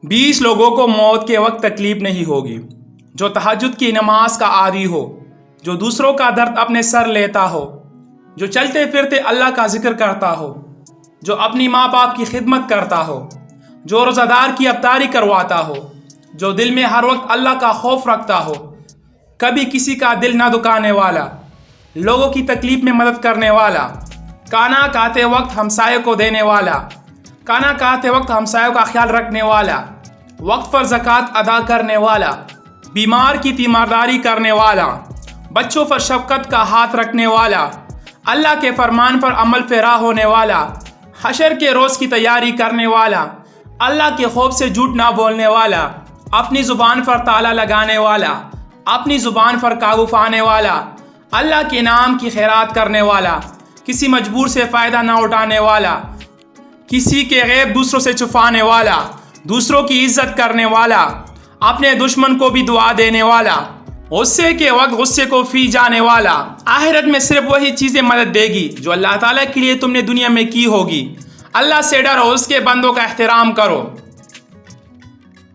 20 لوگوں کو موت کے وقت تکلیف نہیں ہوگی، جو تہجد کی نماز کا عادی ہو، جو دوسروں کا درد اپنے سر لیتا ہو، جو چلتے پھرتے اللہ کا ذکر کرتا ہو، جو اپنی ماں باپ کی خدمت کرتا ہو، جو روزہ دار کی افطاری کرواتا ہو، جو دل میں ہر وقت اللہ کا خوف رکھتا ہو، کبھی کسی کا دل نہ دکانے والا، لوگوں کی تکلیف میں مدد کرنے والا، کھانا کھاتے وقت ہمسائے کو دینے والا، کھانا کھاتے وقت ہمسایوں کا خیال رکھنے والا، وقت پر زکوٰۃ ادا کرنے والا، بیمار کی تیمارداری کرنے والا، بچوں پر شفقت کا ہاتھ رکھنے والا، اللہ کے فرمان پر عمل پیرا ہونے والا، حشر کے روز کی تیاری کرنے والا، اللہ کے خوف سے جھوٹ نہ بولنے والا، اپنی زبان پر تالا لگانے والا، اپنی زبان پر قابو پانے والا، اللہ کے نام کی خیرات کرنے والا، کسی مجبور سے فائدہ نہ اٹھانے والا، کسی کے غیب دوسروں سے چھپانے والا، دوسروں کی عزت کرنے والا، اپنے دشمن کو بھی دعا دینے والا، غصے کے وقت غصے کو پی جانے والا۔ آخرت میں صرف وہی چیزیں مدد دے گی جو اللہ تعالیٰ کے لیے تم نے دنیا میں کی ہوگی۔ اللہ سے ڈرو، اس کے بندوں کا احترام کرو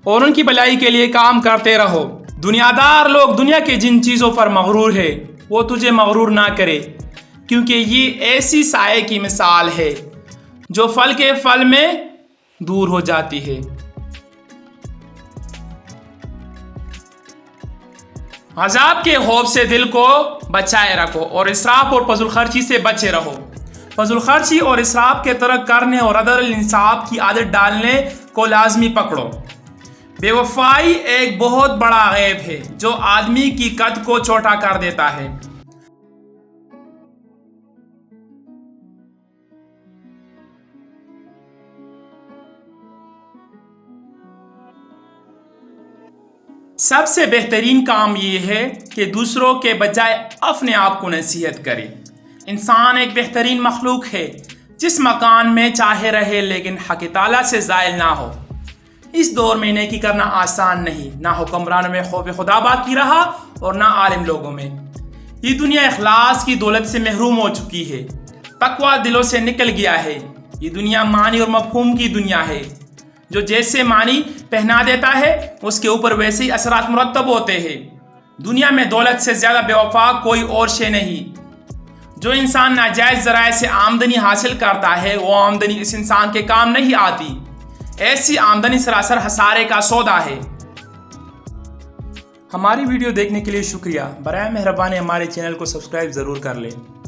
اور ان کی بھلائی کے لیے کام کرتے رہو۔ دنیا دار لوگ دنیا کے جن چیزوں پر مغرور ہے وہ تجھے مغرور نہ کرے، کیونکہ یہ ایسی سائے کی مثال ہے جو پھل کے پھل میں دور ہو جاتی ہے۔ عذاب کے خوف سے دل کو بچائے رکھو اور اسراف اور فضول خرچی سے بچے رہو۔ فضول خرچی اور اسراف کے ترک کرنے اور عدل الانصاف کی عادت ڈالنے کو لازمی پکڑو۔ بے وفائی ایک بہت بڑا عیب ہے جو آدمی کی قد کو چھوٹا کر دیتا ہے۔ سب سے بہترین کام یہ ہے کہ دوسروں کے بجائے اپنے آپ کو نصیحت کرے۔ انسان ایک بہترین مخلوق ہے جس مکان میں چاہے رہے لیکن حق تعالیٰ سے زائل نہ ہو۔ اس دور میں نیکی کرنا آسان نہیں، نہ حکمرانوں میں خوف خدا باقی رہا اور نہ عالم لوگوں میں۔ یہ دنیا اخلاص کی دولت سے محروم ہو چکی ہے، تقویٰ دلوں سے نکل گیا ہے۔ یہ دنیا معنی اور مفہوم کی دنیا ہے، جو جیسے معنی پہنا دیتا ہے اس کے اوپر ویسے ہی اثرات مرتب ہوتے ہیں۔ دنیا میں دولت سے زیادہ بے وفا کوئی اور شے نہیں۔ جو انسان ناجائز ذرائع سے آمدنی حاصل کرتا ہے وہ آمدنی اس انسان کے کام نہیں آتی۔ ایسی آمدنی سراسر خسارے کا سودا ہے۔ ہماری ویڈیو دیکھنے کے لیے شکریہ۔ برائے مہربانی ہمارے چینل کو سبسکرائب ضرور کر لیں۔